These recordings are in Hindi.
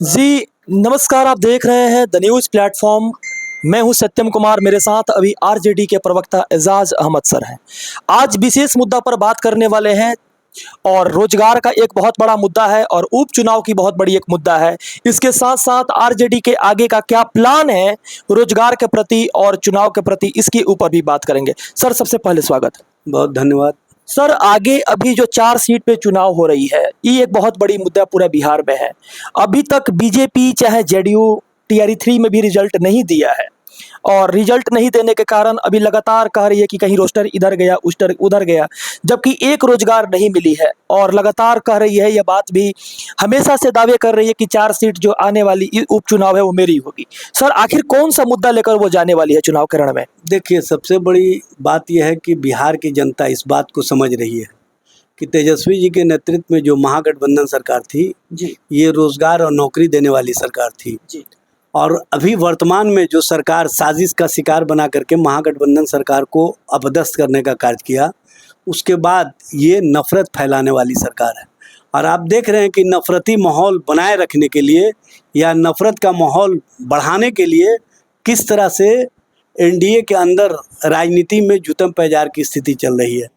जी, नमस्कार। आप देख रहे हैं द न्यूज़ प्लेटफ़ॉर्म। मैं हूं सत्यम कुमार, मेरे साथ अभी आरजेडी के प्रवक्ता एजाज़ अहमद सर हैं। आज विशेष मुद्दा पर बात करने वाले हैं और रोजगार का एक बहुत बड़ा मुद्दा है और उपचुनाव की बहुत बड़ी एक मुद्दा है। इसके साथ-साथ आरजेडी के आगे का क्या प्लान है रोजगार के प्रति और चुनाव के प्रति, इसके ऊपर भी बात करेंगे। सर, सबसे पहले स्वागत। बहुत धन्यवाद। सर, आगे अभी जो 4 सीट पे चुनाव हो रही है, ये एक बहुत बड़ी मुद्दा पूरा बिहार में है। अभी तक बीजेपी चाहे जेडीयू टीआरई 3 में भी रिजल्ट नहीं दिया है और रिजल्ट नहीं देने के कारण अभी लगातार कह रही है कि कहीं रोस्टर इधर गया, उधर गया, जबकि एक रोजगार नहीं मिली है और लगातार कह रही है, ये बात भी हमेशा से दावे कर रही है कि 4 सीट जो आने वाली उपचुनाव है वो मेरी होगी। सर, आखिर कौन सा मुद्दा लेकर वो जाने वाली है चुनाव के रण में? देखिए, सबसे बड़ी बात यह है कि बिहार की जनता इस बात को समझ रही है कि तेजस्वी जी के नेतृत्व में जो महागठबंधन सरकार थी जी, ये रोजगार और नौकरी देने वाली सरकार थी। जी, और अभी वर्तमान में जो सरकार साजिश का शिकार बना करके महागठबंधन सरकार को अपदस्थ करने का कार्य किया, उसके बाद ये नफरत फैलाने वाली सरकार है। और आप देख रहे हैं कि नफरती माहौल बनाए रखने के लिए या नफरत का माहौल बढ़ाने के लिए किस तरह से एनडीए के अंदर राजनीति में जुतम पैजार की स्थिति चल रही है।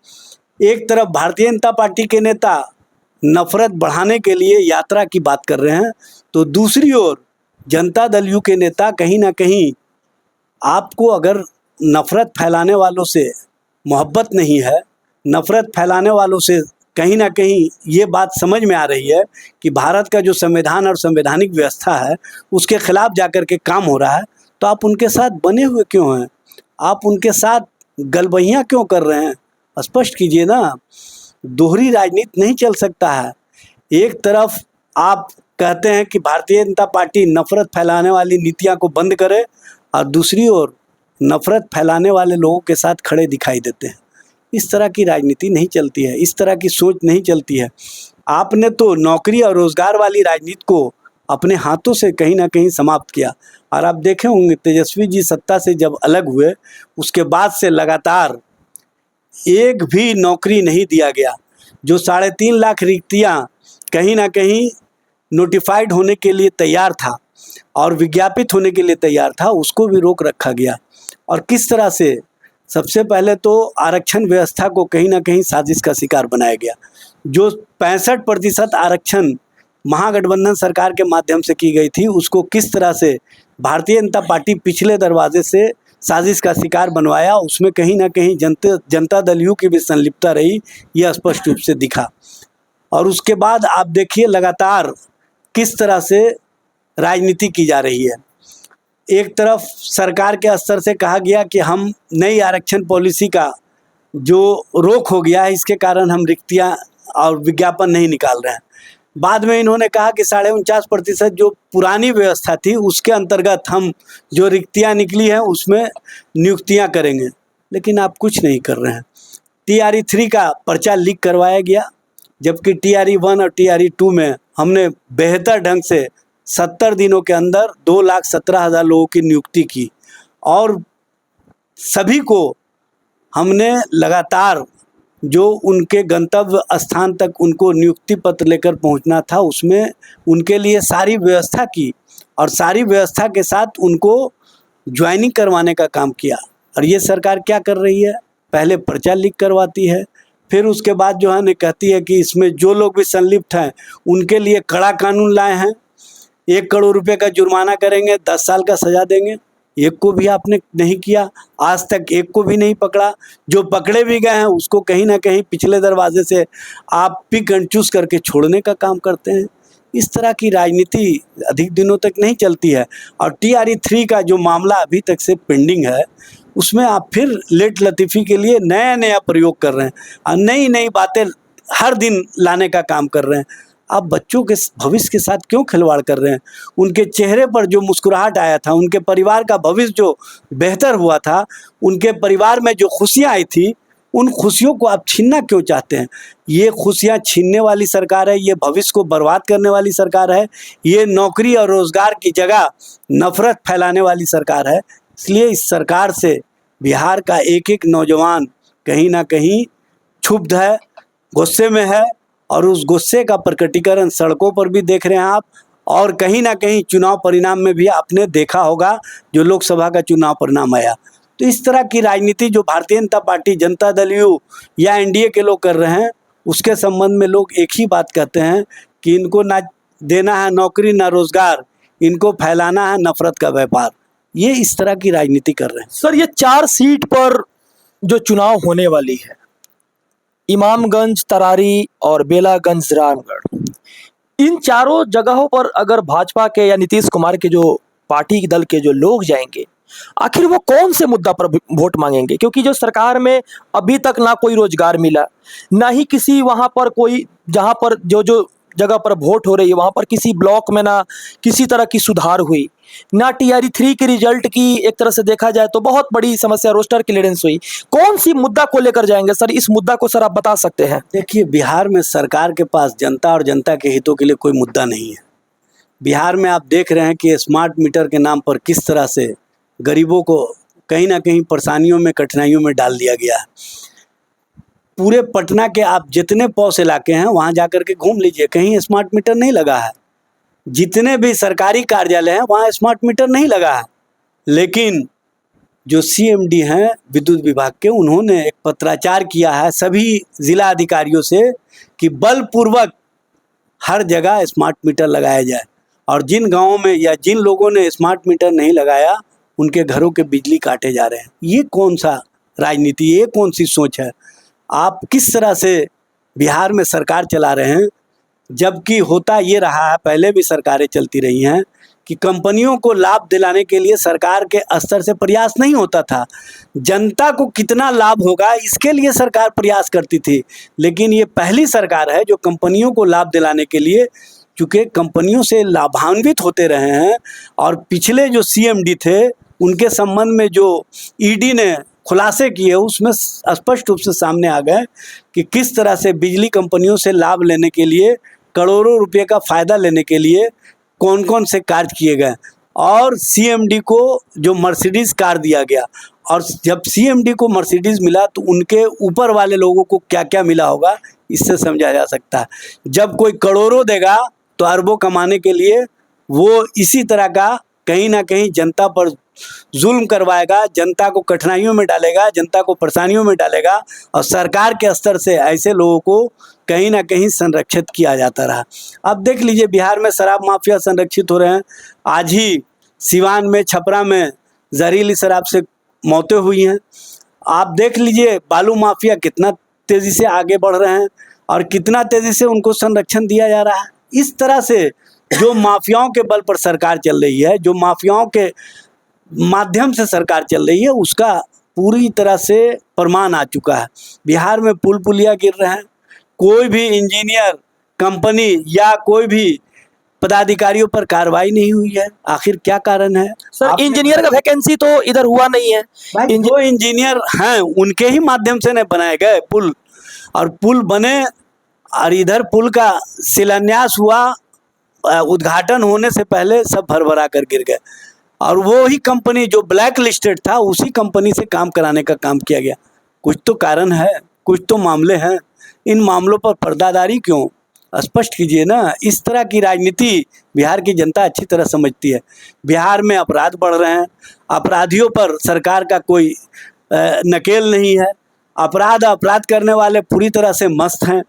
एक तरफ भारतीय जनता पार्टी के नेता नफरत बढ़ाने के लिए यात्रा की बात कर रहे हैं, तो दूसरी ओर जनता दल यू के नेता कहीं ना कहीं आपको अगर नफरत फैलाने वालों से मोहब्बत नहीं है, नफरत फैलाने वालों से कहीं ना कहीं ये बात समझ में आ रही है कि भारत का जो संविधान और संवैधानिक व्यवस्था है उसके खिलाफ जाकर के काम हो रहा है, तो आप उनके साथ बने हुए क्यों हैं? आप उनके साथ गलबहियाँ क्यों कर रहे हैं? स्पष्ट कीजिए ना। दोहरी राजनीति नहीं चल सकता है। एक तरफ आप कहते हैं कि भारतीय जनता पार्टी नफरत फैलाने वाली नीतियां को बंद करे और दूसरी ओर नफरत फैलाने वाले लोगों के साथ खड़े दिखाई देते हैं। इस तरह की राजनीति नहीं चलती है, इस तरह की सोच नहीं चलती है। आपने तो नौकरी और रोजगार वाली राजनीति को अपने हाथों से कहीं ना कहीं समाप्त किया। और आप देखे होंगे तेजस्वी जी सत्ता से जब अलग हुए उसके बाद से लगातार एक भी नौकरी नहीं दिया गया। जो 3.5 लाख रिक्तियाँ कहीं ना कहीं नोटिफाइड होने के लिए तैयार था और विज्ञापित होने के लिए तैयार था, उसको भी रोक रखा गया। और किस तरह से सबसे पहले तो आरक्षण व्यवस्था को कहीं ना कहीं साजिश का शिकार बनाया गया। जो 65% आरक्षण महागठबंधन सरकार के माध्यम से की गई थी, उसको किस तरह से भारतीय जनता पार्टी पिछले दरवाजे से साजिश का शिकार बनवाया, उसमें कहीं ना कहीं जनता दल यू की भी संलिप्तता रही, यह स्पष्ट रूप से दिखा। और उसके बाद आप देखिए लगातार किस तरह से राजनीति की जा रही है। एक तरफ सरकार के स्तर से कहा गया कि हम नई आरक्षण पॉलिसी का जो रोक हो गया है, इसके कारण हम रिक्तियां और विज्ञापन नहीं निकाल रहे हैं। बाद में इन्होंने कहा कि 49% जो पुरानी व्यवस्था थी उसके अंतर्गत हम जो रिक्तियां निकली हैं उसमें नियुक्तियां करेंगे, लेकिन आप कुछ नहीं कर रहे हैं। टीआरई 3 का पर्चा लीक करवाया गया, जबकि टीआरई 1 और टीआरई 2 में हमने बेहतर ढंग से 70 दिनों के अंदर 2,17,000 लोगों की नियुक्ति की और सभी को हमने लगातार जो उनके गंतव्य स्थान तक उनको नियुक्ति पत्र लेकर पहुंचना था उसमें उनके लिए सारी व्यवस्था की और सारी व्यवस्था के साथ उनको ज्वाइनिंग करवाने का काम किया। और ये सरकार क्या कर रही है? पहले पर्चा लीक करवाती है, फिर उसके बाद जो है न कहती है कि इसमें जो लोग भी संलिप्त हैं उनके लिए कड़ा कानून लाए हैं, 1 करोड़ रुपए का जुर्माना करेंगे, 10 साल का सजा देंगे। एक को भी आपने नहीं किया, आज तक एक को भी नहीं पकड़ा। जो पकड़े भी गए हैं उसको कहीं ना कहीं पिछले दरवाजे से आप पिक एंड चूज करके छोड़ने का काम करते हैं। इस तरह की राजनीति अधिक दिनों तक नहीं चलती है। और टीआरई 3 का जो मामला अभी तक से पेंडिंग है उसमें आप फिर लेट लतीफ़ी के लिए नया नया प्रयोग कर रहे हैं और नई नई बातें हर दिन लाने का काम कर रहे हैं। आप बच्चों के भविष्य के साथ क्यों खिलवाड़ कर रहे हैं? उनके चेहरे पर जो मुस्कुराहट आया था, उनके परिवार का भविष्य जो बेहतर हुआ था, उनके परिवार में जो खुशियां आई थी, उन खुशियों को आप छीनना क्यों चाहते हैं? ये खुशियां छीनने वाली सरकार है, ये भविष्य को बर्बाद करने वाली सरकार है, ये नौकरी और रोजगार की जगह नफरत फैलाने वाली सरकार है। इसलिए इस सरकार से बिहार का एक एक नौजवान कहीं ना कहीं क्षुब्ध है, गुस्से में है और उस गुस्से का प्रकटीकरण सड़कों पर भी देख रहे हैं आप और कहीं ना कहीं चुनाव परिणाम में भी आपने देखा होगा जो लोकसभा का चुनाव परिणाम आया। तो इस तरह की राजनीति जो भारतीय जनता पार्टी, जनता दल यू या एनडीए के लोग कर रहे हैं, उसके संबंध में लोग एक ही बात कहते हैं कि इनको ना देना है नौकरी ना रोजगार, इनको फैलाना है नफरत का व्यापार। ये इस तरह की राजनीति कर रहे हैं। सर, ये 4 सीट पर जो चुनाव होने वाली है, इमामगंज, तरारी और बेलागंज, रामगढ़, इन चारों जगहों पर अगर भाजपा के या नीतीश कुमार के जो पार्टी दल के जो लोग जाएंगे, आखिर वो कौन से मुद्दा पर वोट मांगेंगे? क्योंकि जो सरकार में अभी तक ना कोई रोजगार मिला, ना ही किसी वहां पर कोई, जहां पर जो जो जगह पर वोट हो रही है वहां पर किसी ब्लॉक में ना किसी तरह की सुधार हुई, ना टीआरई 3 के रिजल्ट की एक तरह से देखा जाए तो बहुत बड़ी समस्या, रोस्टर क्लियरेंस हुई। कौन सी मुद्दा को लेकर जाएंगे सर? इस मुद्दा को सर आप बता सकते हैं? देखिए, बिहार में सरकार के पास जनता और जनता के हितों के लिए कोई मुद्दा नहीं है। बिहार में आप देख रहे हैं कि स्मार्ट मीटर के नाम पर किस तरह से गरीबों को कहीं ना कहीं परेशानियों में, कठिनाइयों में डाल दिया गया है। पूरे पटना के आप जितने पॉश इलाके हैं वहाँ जाकर के घूम लीजिए, कहीं स्मार्ट मीटर नहीं लगा है। जितने भी सरकारी कार्यालय हैं वहाँ स्मार्ट मीटर नहीं लगा है। लेकिन जो सीएमडी हैं विद्युत विभाग के, उन्होंने एक पत्राचार किया है सभी जिला अधिकारियों से कि बलपूर्वक हर जगह स्मार्ट मीटर लगाया जाए, और जिन गाँवों में या जिन लोगों ने स्मार्ट मीटर नहीं लगाया उनके घरों के बिजली काटे जा रहे हैं। ये कौन सा राजनीति, ये कौन सी सोच है? आप किस तरह से बिहार में सरकार चला रहे हैं? जबकि होता ये रहा है, पहले भी सरकारें चलती रही हैं कि कंपनियों को लाभ दिलाने के लिए सरकार के स्तर से प्रयास नहीं होता था। जनता को कितना लाभ होगा इसके लिए सरकार प्रयास करती थी। लेकिन ये पहली सरकार है जो कंपनियों को लाभ दिलाने के लिए, चूँकि कंपनियों से लाभान्वित होते रहे हैं, और पिछले जो सीएमडी थे उनके संबंध में जो ईडी ने खुलासे किए उसमें स्पष्ट रूप से सामने आ गए कि किस तरह से बिजली कंपनियों से लाभ लेने के लिए, करोड़ों रुपए का फ़ायदा लेने के लिए कौन कौन से कार्य किए गए। और सीएमडी को जो मर्सिडीज़ कार दिया गया, और जब सीएमडी को मर्सिडीज़ मिला तो उनके ऊपर वाले लोगों को क्या क्या मिला होगा, इससे समझा जा सकता है। जब कोई करोड़ों देगा तो अरबों कमाने के लिए वो इसी तरह का कहीं ना कहीं जनता पर जुल्म करवाएगा, जनता को कठिनाइयों में डालेगा, जनता को परेशानियों में डालेगा, और सरकार के स्तर से ऐसे लोगों को कहीं ना कहीं संरक्षित किया जाता रहा। अब देख लीजिए, बिहार में शराब माफिया संरक्षित हो रहे हैं। आज ही सिवान में, छपरा में जहरीली शराब से मौतें हुई हैं। आप देख लीजिए, बालू माफिया कितना तेज़ी से आगे बढ़ रहे हैं और कितना तेज़ी से उनको संरक्षण दिया जा रहा है। इस तरह से जो माफियाओं के बल पर सरकार चल रही है, जो माफियाओं के माध्यम से सरकार चल रही है, उसका पूरी तरह से प्रमाण आ चुका है। बिहार में पुल पुलिया गिर रहे हैं, कोई भी इंजीनियर, कंपनी या कोई भी पदाधिकारियों पर कार्रवाई नहीं हुई है। आखिर क्या कारण है? सर, इंजीनियर का वैकेंसी तो इधर हुआ नहीं है। जो इंजीनियर हैं उनके ही माध्यम से नहीं बनाए गए पुल, और पुल बने और इधर पुल का शिलान्यास हुआ, उद्घाटन होने से पहले सब भरभरा कर गिर गए, और वो ही कंपनी जो ब्लैक लिस्टेड था उसी कंपनी से काम कराने का काम किया गया। कुछ तो कारण है, कुछ तो मामले हैं। इन मामलों पर पर्दादारी क्यों? स्पष्ट कीजिए ना। इस तरह की राजनीति बिहार की जनता अच्छी तरह समझती है। बिहार में अपराध बढ़ रहे हैं, अपराधियों पर सरकार का कोई नकेल नहीं है। अपराध करने वाले पूरी तरह से मस्त हैं,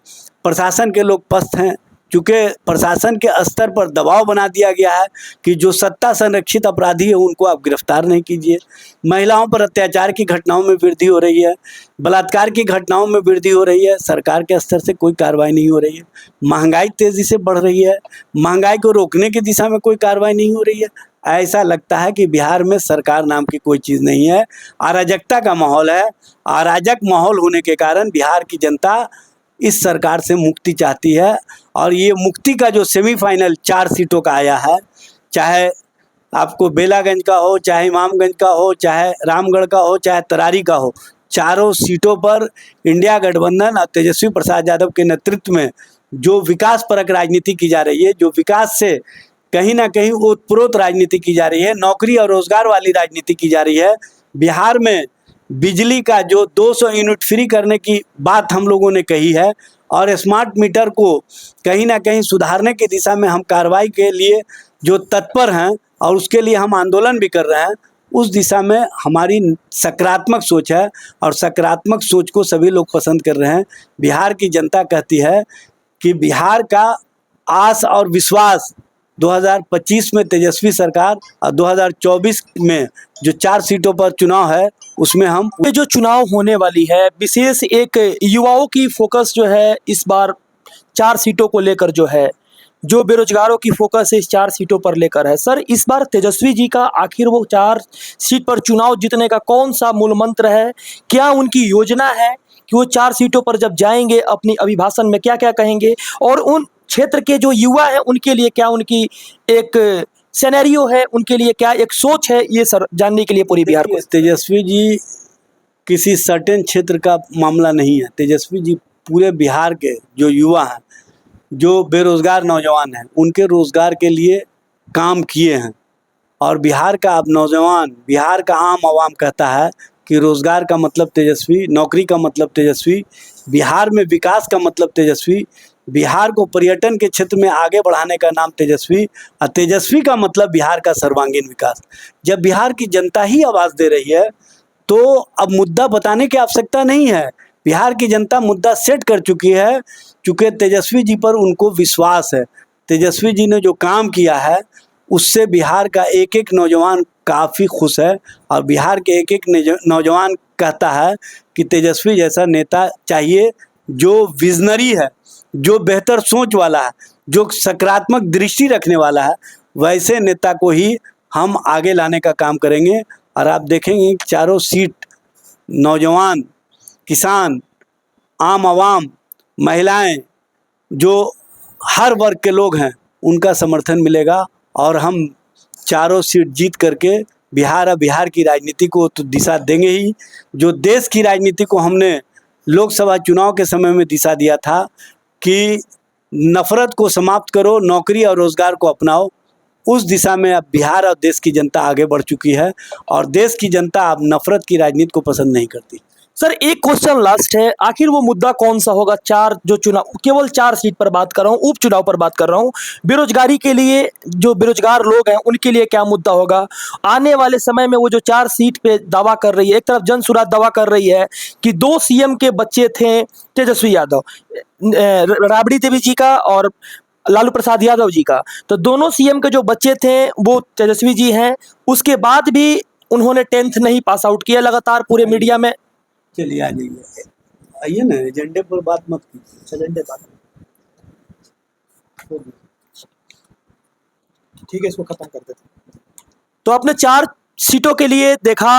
प्रशासन के लोग पस्त हैं, क्योंकि प्रशासन के स्तर पर दबाव बना दिया गया है कि जो सत्ता संरक्षित अपराधी है उनको आप गिरफ्तार नहीं कीजिए। महिलाओं पर अत्याचार की घटनाओं में वृद्धि हो रही है, बलात्कार की घटनाओं में वृद्धि हो रही है, सरकार के स्तर से कोई कार्रवाई नहीं हो रही है। महंगाई तेज़ी से बढ़ रही है, महंगाई को रोकने की दिशा में कोई कार्रवाई नहीं हो रही है। ऐसा लगता है कि बिहार में सरकार नाम की कोई चीज़ नहीं है, अराजकता का माहौल है। अराजक माहौल होने के कारण बिहार की जनता इस सरकार से मुक्ति चाहती है, और ये मुक्ति का जो सेमीफाइनल 4 सीटों का आया है, चाहे आपको बेलागंज का हो, चाहे इमामगंज का हो, चाहे रामगढ़ का हो, चाहे तरारी का हो, चारों सीटों पर इंडिया गठबंधन और तेजस्वी प्रसाद यादव के नेतृत्व में जो विकास परक राजनीति की जा रही है, जो विकास से कहीं ना कहीं ओतप्रोत राजनीति की जा रही है, नौकरी और रोजगार वाली राजनीति की जा रही है। बिहार में बिजली का जो 200 यूनिट फ्री करने की बात हम लोगों ने कही है, और स्मार्ट मीटर को कहीं ना कहीं सुधारने की दिशा में हम कार्रवाई के लिए जो तत्पर हैं और उसके लिए हम आंदोलन भी कर रहे हैं, उस दिशा में हमारी सकारात्मक सोच है और सकारात्मक सोच को सभी लोग पसंद कर रहे हैं। बिहार की जनता कहती है कि बिहार का आस और विश्वास 2025 में तेजस्वी सरकार और 2024 में जो 4 सीटों पर चुनाव है उसमें हम ये जो चुनाव होने वाली है, विशेष एक युवाओं की फोकस जो है इस बार 4 सीटों को लेकर जो है, जो बेरोजगारों की फोकस इस 4 सीटों पर लेकर है। सर, इस बार तेजस्वी जी का आखिर वो 4 सीट पर चुनाव जीतने का कौन सा मूल मंत्र है? क्या उनकी योजना है कि वो 4 सीटों पर जब जाएंगे अपनी अभिभाषण में क्या क्या कहेंगे, और उन क्षेत्र के जो युवा हैं उनके लिए क्या उनकी एक सिनेरियो है, उनके लिए क्या एक सोच है, ये सर जानने के लिए पूरी बिहार को। तेजस्वी जी किसी सर्टेन क्षेत्र का मामला नहीं है। तेजस्वी जी पूरे बिहार के जो युवा हैं, जो बेरोजगार नौजवान हैं, उनके रोजगार के लिए काम किए हैं। और बिहार का अब नौजवान, बिहार का आम आवाम कहता है कि रोजगार का मतलब तेजस्वी, नौकरी का मतलब तेजस्वी, बिहार में विकास का मतलब तेजस्वी, बिहार को पर्यटन के क्षेत्र में आगे बढ़ाने का नाम तेजस्वी, और तेजस्वी का मतलब बिहार का सर्वांगीण विकास। जब बिहार की जनता ही आवाज़ दे रही है तो अब मुद्दा बताने की आवश्यकता नहीं है। बिहार की जनता मुद्दा सेट कर चुकी है, चूँकि तेजस्वी जी पर उनको विश्वास है। तेजस्वी जी ने जो काम किया है उससे बिहार का एक एक नौजवान काफ़ी खुश है, और बिहार के एक एक नौजवान कहता है कि तेजस्वी जैसा नेता चाहिए, जो विजनरी है, जो बेहतर सोच वाला है, जो सकारात्मक दृष्टि रखने वाला है, वैसे नेता को ही हम आगे लाने का काम करेंगे। और आप देखेंगे कि चारों सीट नौजवान, किसान, आम आवाम, महिलाएं, जो हर वर्ग के लोग हैं, उनका समर्थन मिलेगा और हम चारों सीट जीत करके बिहार और बिहार की राजनीति को तो दिशा देंगे ही। जो देश की राजनीति को हमने लोकसभा चुनाव के समय में दिशा दिया था कि नफरत को समाप्त करो, नौकरी और रोजगार को अपनाओ, उस दिशा में अब बिहार और देश की जनता आगे बढ़ चुकी है, और देश की जनता अब नफरत की राजनीति को पसंद नहीं करती। सर, एक क्वेश्चन लास्ट है, आखिर वो मुद्दा कौन सा होगा? 4 जो चुनाव, केवल 4 सीट पर बात कर रहा हूँ, उपचुनाव पर बात कर रहा हूँ। बेरोजगारी के लिए, जो बेरोजगार लोग हैं उनके लिए क्या मुद्दा होगा आने वाले समय में? वो जो 4 सीट पे दावा कर रही है, एक तरफ जनसुराज दावा कर रही है कि 2 सीएम के बच्चे थे तेजस्वी यादव, राबड़ी देवी जी का और लालू प्रसाद यादव जी का, तो दोनों सीएम के जो बच्चे थे वो तेजस्वी जी हैं। उसके बाद भी उन्होंने 10th नहीं पास आउट किया, लगातार पूरे मीडिया में। चलिए आ जाइए, आइए ना, एजेंडे पर बात मत कीजिए। एजेंडे बात ठीक है, इसको खत्म कर देते। तो आपने 4 सीटों के लिए देखा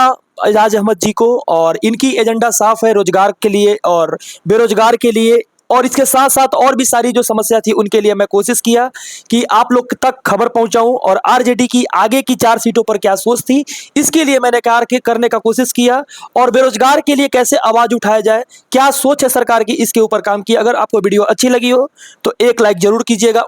एजाज अहमद जी को, और इनकी एजेंडा साफ है रोजगार के लिए और बेरोजगार के लिए, और इसके साथ साथ और भी सारी जो समस्या थी उनके लिए मैं कोशिश किया कि आप लोग तक खबर पहुंचाऊं, और आरजेडी की आगे की 4 सीटों पर क्या सोच थी इसके लिए मैंने कार्य करने का कोशिश किया, और बेरोजगार के लिए कैसे आवाज उठाया जाए, क्या सोच है सरकार की, इसके ऊपर काम किया। अगर आपको वीडियो अच्छी लगी हो तो एक लाइक जरूर कीजिएगा।